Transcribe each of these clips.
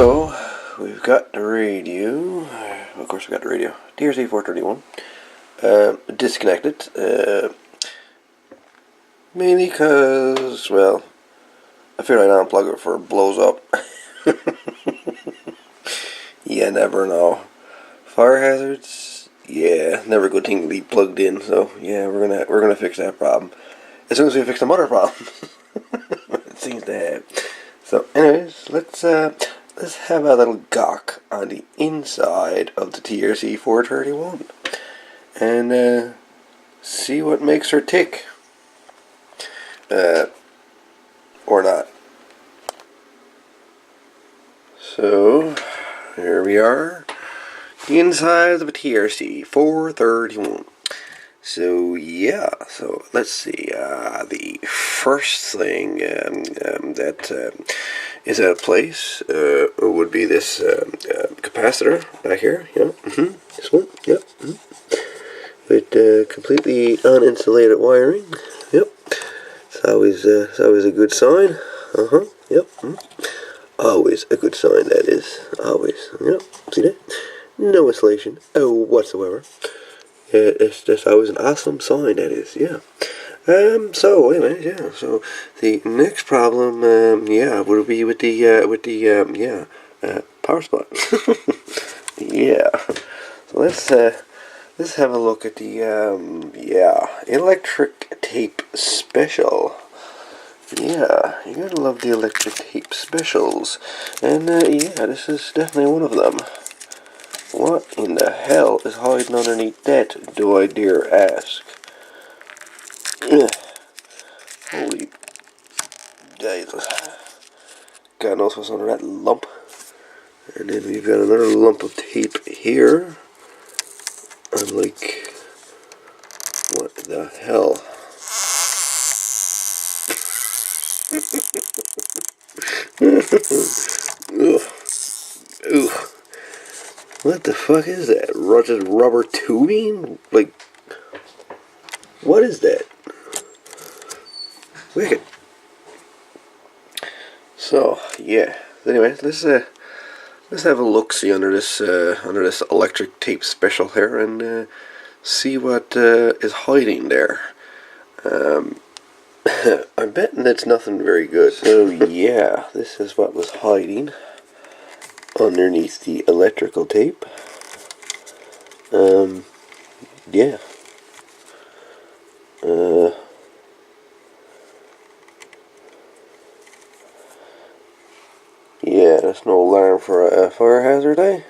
So, we've got the radio, of course we've got the radio, TRC-431, disconnected, mainly because, well, I figured I'd unplug it before it blows up. You never know. Fire hazards, yeah, never a good thing to be plugged in, so yeah, we're gonna fix that problem. As soon as we fix some other problems. It seems to have. So anyways, let's have a little gawk on the inside of the TRC-431 and see what makes her tick. Or not. So here we are, the inside of a TRC-431. So yeah, so let's see, the first thing that is out of place would be this capacitor back here, yeah, this one, yep, with completely uninsulated wiring, yep, it's always a good sign, yep, always a good sign, that is, always, yep, see that, no insulation, whatsoever. That's always an awesome sign, that is, yeah. So anyway, yeah. So the next problem, yeah, would be with the power supply. Yeah. So let's have a look at the electric tape special. Yeah, you're gonna love the electric tape specials, and yeah, this is definitely one of them. What in the hell is hiding underneath that, do I dare ask? Holy Jesus. God knows what's under that lump. And then we've got another lump of tape here. I'm like, what the hell? Ugh. What the fuck is that? Just rubber tubing? Like, what is that? Wicked. So yeah. Anyway, let's have a look see under this electric tape special here and see what is hiding there. I'm betting it's nothing very good. So yeah, this is what was hiding underneath the electrical tape. Yeah. Yeah, that's no alarm for a fire hazard, eh?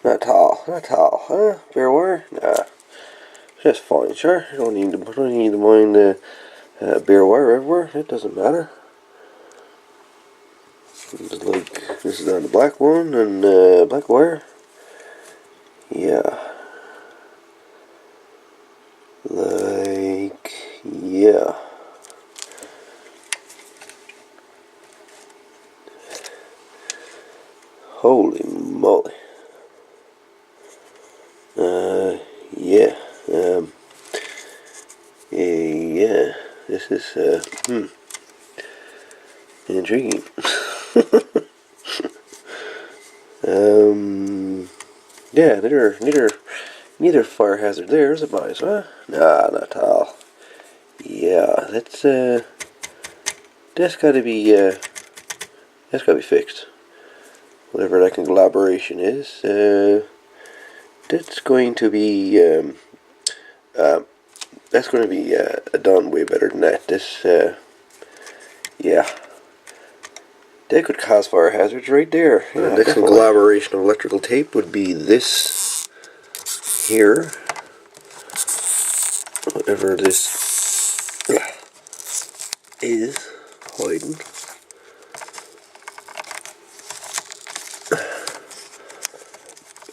Not tall, huh? Bare wire? Nah, just fine, sure. You don't need to mind bare wire everywhere. It doesn't matter. It's like this is on the black one and black wire. Yeah. Like, yeah. Holy moly. Yeah. Yeah. This is, intriguing. Yeah, neither fire hazard there, is it, boys, huh? Nah, not at all. Yeah, that's gotta be fixed. Whatever that collaboration is, that's going to be, done way better than that. This, yeah. That could cause fire hazards right there. Yeah, the next collaboration of electrical tape would be this here. Whatever this is hiding.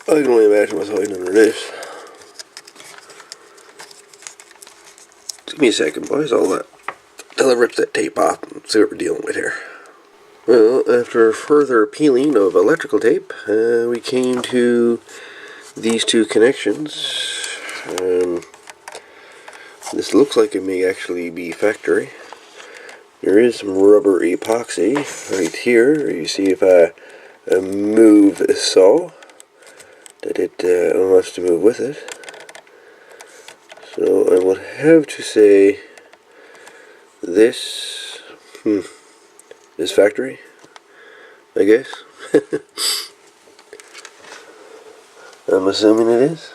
I can only imagine what's hiding under this. Give me a second, boys. I'll rip that tape off and see what we're dealing with here. Well, after further peeling of electrical tape, we came to these two connections. This looks like it may actually be factory. There is some rubber epoxy right here. You see if I move so that it wants to move with it. So I would have to say this is factory, I guess. I'm assuming it is.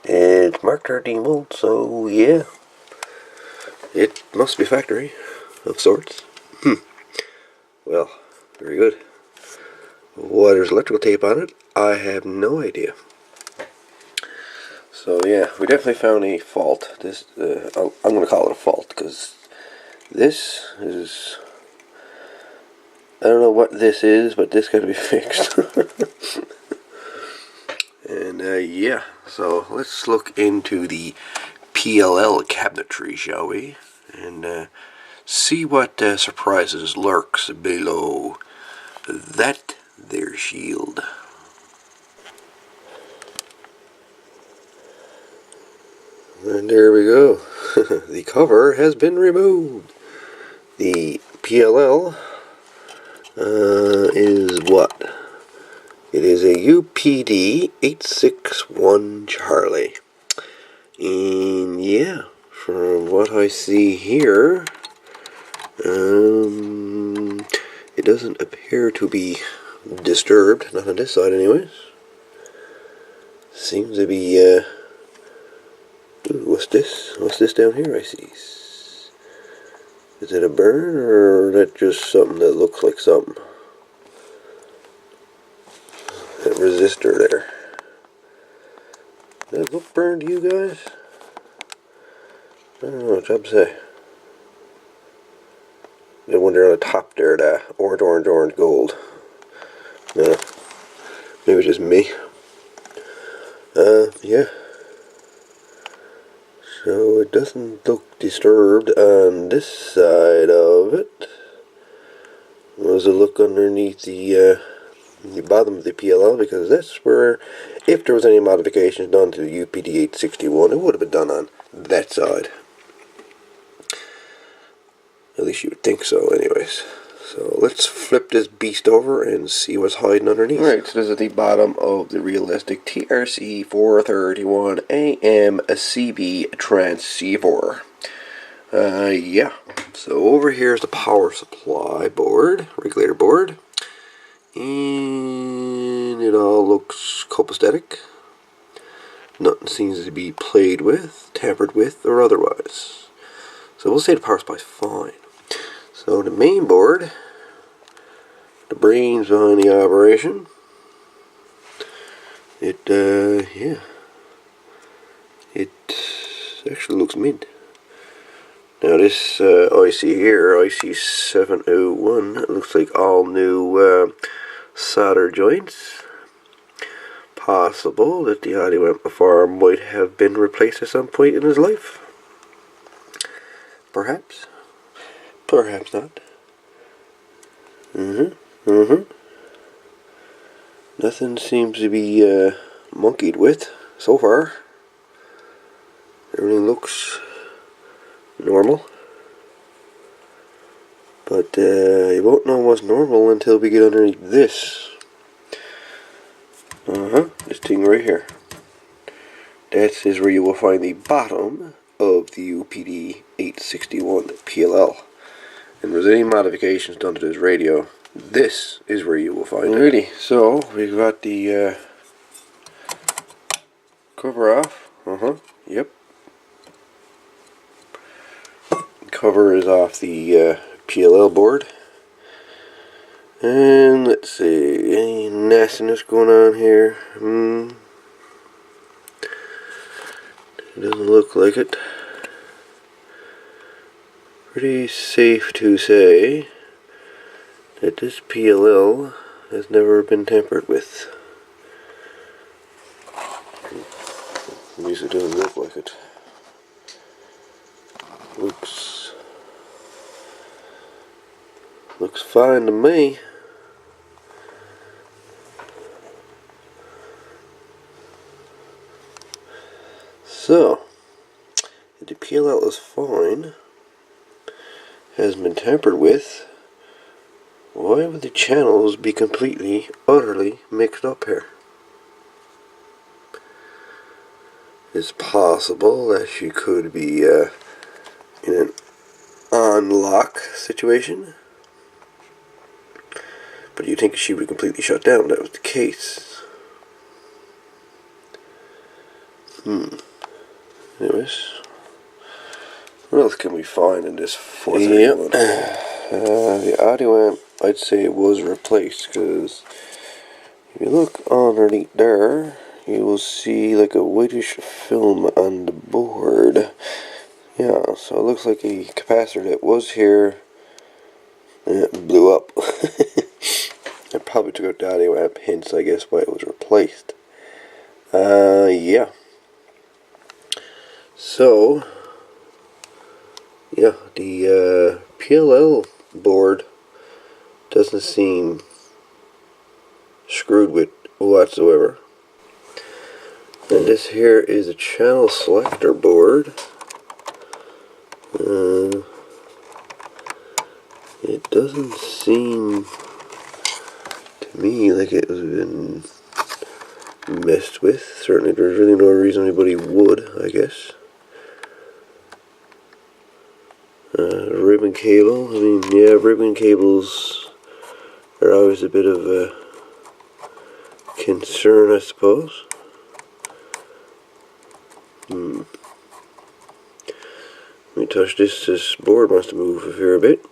It's marked 13 volts, so yeah. It must be factory of sorts. Well, very good. Why there's electrical tape on it, I have no idea. So yeah, we definitely found a fault. This I'm going to call it a fault because this is, I don't know what this is, but this got to be fixed. And yeah, so let's look into the PLL cabinetry, shall we? And see what surprises lurks below that there shield. And there we go. The cover has been removed. The PLL is what? It is a UPD 861 Charlie. And yeah, from what I see here, it doesn't appear to be disturbed, not on this side anyways. Seems to be, ooh, what's this? What's this down here I see? Is it a burn, or is that just something that looks like something? That resistor there. Does that look burned to you guys? I don't know, what to say. The one there on the top there, the orange, gold. No, maybe just me. Yeah. So it doesn't look disturbed on this side of it. What does it look underneath the bottom of the PLL? Because that's where, if there was any modifications done to the UPD 861, it would have been done on that side. At least you would think so, anyways. So let's flip this beast over and see what's hiding underneath. Alright, so this is the bottom of the realistic TRC-431 AM CB transceiver. Yeah. So over here is the power supply board, regulator board. And it all looks copacetic. Nothing seems to be played with, tampered with, or otherwise. So we'll say the power supply is fine. So the main board, the brains behind the operation, yeah, it actually looks mint. Now this IC here, IC701, it looks like all new solder joints. Possible that the audio amplifier might have been replaced at some point in his life. Perhaps. Perhaps not. Nothing seems to be monkeyed with so far. Everything looks normal. But you won't know what's normal until we get underneath this. This thing right here. That is where you will find the bottom of the UPD 861 PLL. And if there's any modifications done to this radio, this is where you will find it. Alrighty, so we've got the cover off. Yep. Cover is off the PLL board. And let's see, any nastiness going on here? It doesn't look like it. Pretty safe to say that this PLL has never been tampered with. At least it doesn't look like it. Looks fine to me. So, if the PLL is fine, has been tampered with, why would the channels be completely, utterly mixed up here? It's possible that she could be in an on-lock situation. But you'd think she would completely shut down if that was the case. Anyways. What else can we find in this 431? The audio amp, I'd say it was replaced, because if you look underneath there, you will see like a whitish film on the board. Yeah, so it looks like a capacitor that was here, and it blew up. I probably took out the audio amp, hence I guess why it was replaced. Yeah. So, yeah, the PLL board doesn't seem screwed with whatsoever. And this here is a channel selector board. It doesn't seem to me like it has been messed with. Certainly there's really no reason anybody would, I guess. Ribbon cable, I mean, yeah, ribbon cables are always a bit of a concern, I suppose. Let me touch this. This board wants to move a fair bit.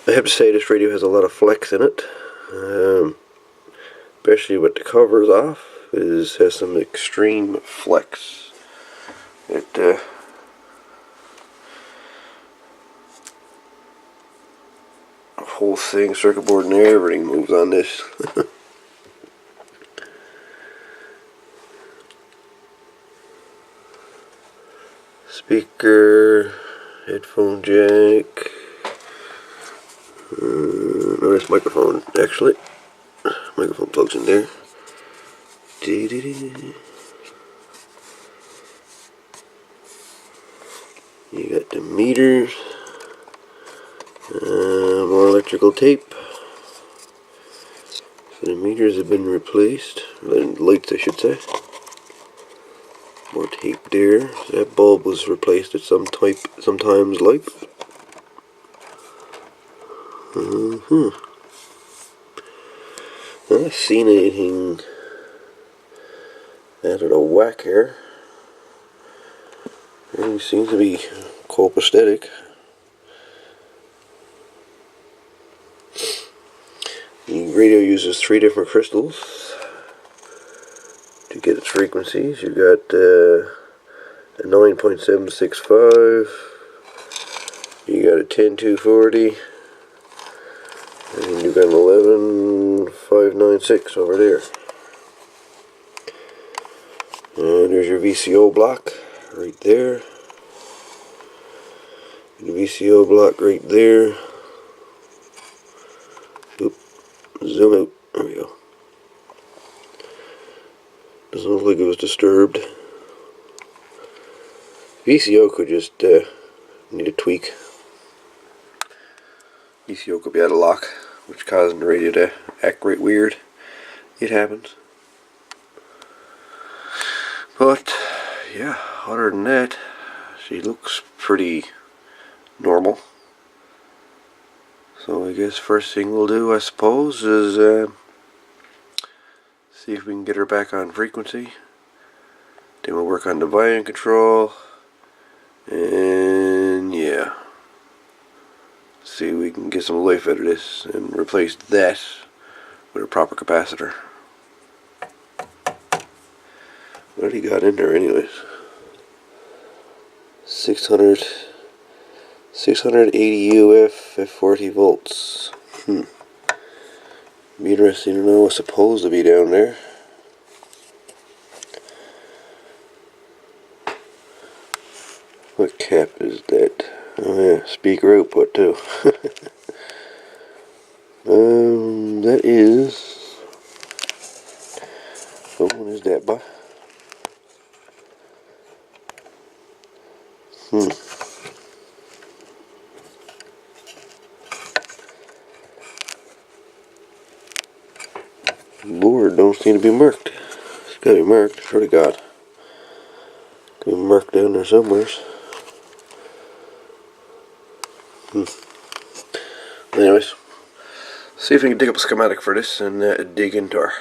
I have to say this radio has a lot of flex in it, especially with the covers off. It has some extreme flex. The whole thing, circuit board and everything moves on this. Speaker, headphone jack. No, that's microphone actually. Microphone plugs in there. You got the meters. More electrical tape. So the meters have been replaced. The lights, I should say. More tape there. So that bulb was replaced at some time's life. I haven't seen anything out of the whack here. Everything seems to be copacetic. The radio uses 3 different crystals to get its frequencies. You got a 9.765, you got a 10240, and you got an 11596 over there. And there's your VCO block right there. The VCO block right there. Oop, zoom out. There we go. Doesn't look like it was disturbed. VCO could just need a tweak. VCO could be out of lock, which causing the radio to act right weird. It happens. But yeah, other than that, she looks pretty normal. So I guess first thing we'll do, I suppose, is see if we can get her back on frequency. Then we'll work on the volume control. And yeah, see if we can get some life out of this and replace that with a proper capacitor. What do you got in there anyways? 680 UF at 40 volts. Be interesting to know what's supposed to be down there. What cap is that? Oh yeah, speaker output too. That is... What one is that, boy? board don't seem to be marked. It's gotta be marked, swear to God. Could be marked down there somewhere. Anyways, see if we can dig up a schematic for this and dig into our